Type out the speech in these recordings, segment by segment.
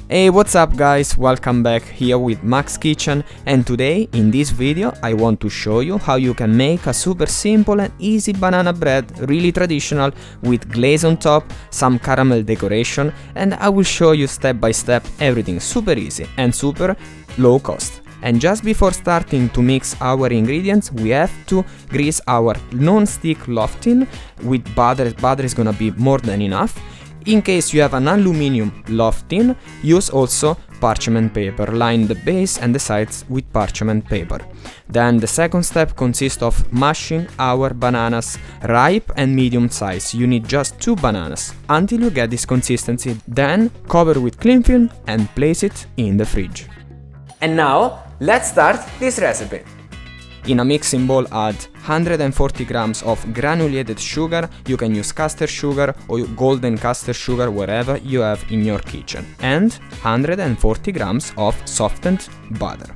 Hey, what's up guys, welcome back here with Max Kitchen, and today in this video I want to show you how you can make a super simple and easy banana bread, really traditional, with glaze on top, some caramel decoration, and I will show you step by step everything super easy and super low cost. And just before starting to mix our ingredients, we have to grease our non-stick loaf tin with butter. Butter is gonna be more than enough. In case you have an aluminium loaf tin, use also parchment paper. Line the base and the sides with parchment paper. Then the second step consists of mashing our bananas, ripe and medium size. You need just 2 bananas until you get this consistency. Then cover with cling film and place it in the fridge. And now let's start this recipe. In a mixing bowl, add 140 grams of granulated sugar. You can use caster sugar or golden caster sugar, whatever you have in your kitchen, and 140 grams of softened butter.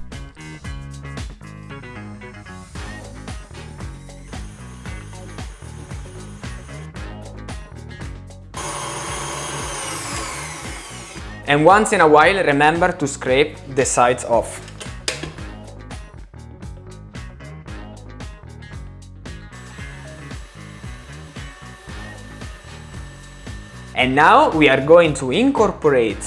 And once in a while, remember to scrape the sides off. And now we are going to incorporate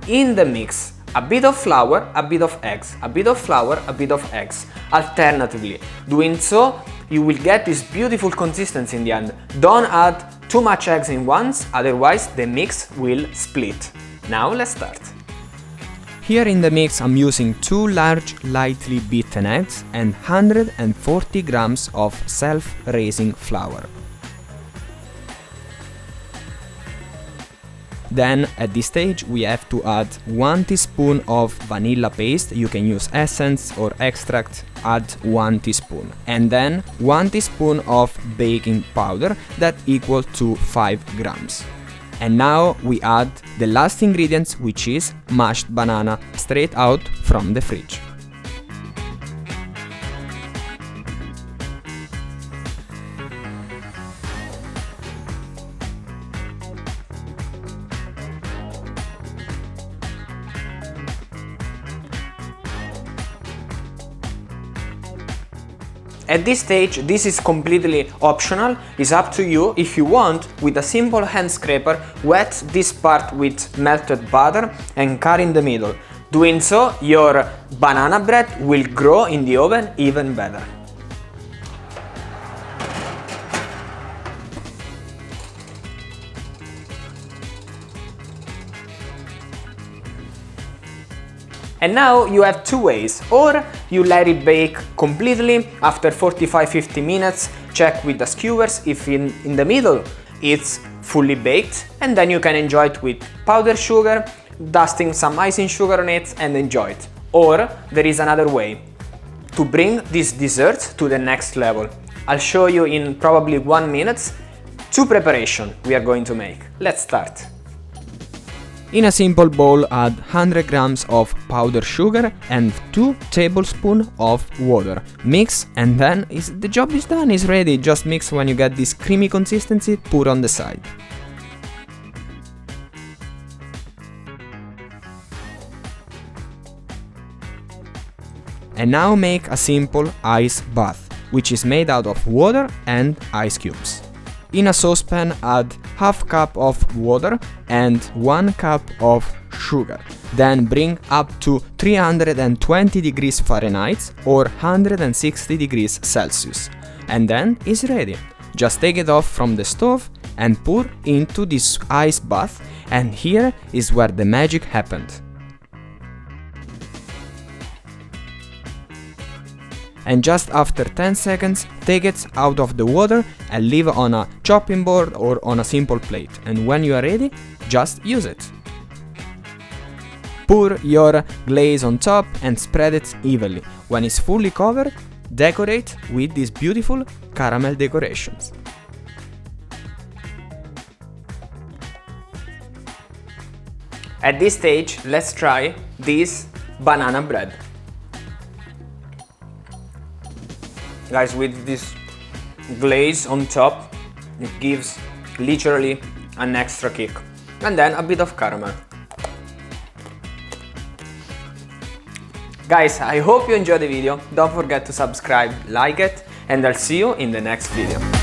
in the mix a bit of flour, a bit of eggs, a bit of flour, a bit of eggs, alternatively. Doing so, you will get this beautiful consistency in the end. Don't add too much eggs in once, otherwise the mix will split. Now let's start. Here in the mix I'm using 2 large lightly beaten eggs and 140 grams of self-raising flour. Then at this stage we have to add 1 teaspoon of vanilla paste. You can use essence or extract, add 1 teaspoon. And then 1 teaspoon of baking powder that equal to 5 grams. And now we add the last ingredient, which is mashed banana straight out from the fridge. At this stage, this is completely optional, it's up to you. If you want, with a simple hand scraper, wet this part with melted butter and cut in the middle. Doing so, your banana bread will grow in the oven even better. And now you have 2 ways, or you let it bake completely after 45-50 minutes, check with the skewers if in the middle it's fully baked, and then you can enjoy it with powdered sugar, dusting some icing sugar on it and enjoy it. Or there is another way to bring this dessert to the next level. I'll show you in probably 1 minute 2 preparations we are going to make. Let's start. In a simple bowl, add 100 grams of powdered sugar and 2 tablespoons of water. Mix, and then the job is done, it's ready. Just mix when you get this creamy consistency, put on the side. And now make a simple ice bath, which is made out of water and ice cubes. In a saucepan, add half cup of water and 1 cup of sugar. Then bring up to 320 degrees Fahrenheit or 160 degrees Celsius. And then it's ready. Just take it off from the stove and pour into this ice bath, and here is where the magic happened. And just after 10 seconds, take it out of the water and leave it on a chopping board or on a simple plate. And when you are ready, just use it. Pour your glaze on top and spread it evenly. When it's fully covered, decorate with these beautiful caramel decorations. At this stage, let's try this banana bread. Guys, with this glaze on top, it gives literally an extra kick. And then a bit of caramel. Guys, I hope you enjoyed the video. Don't forget to subscribe, like it, and I'll see you in the next video.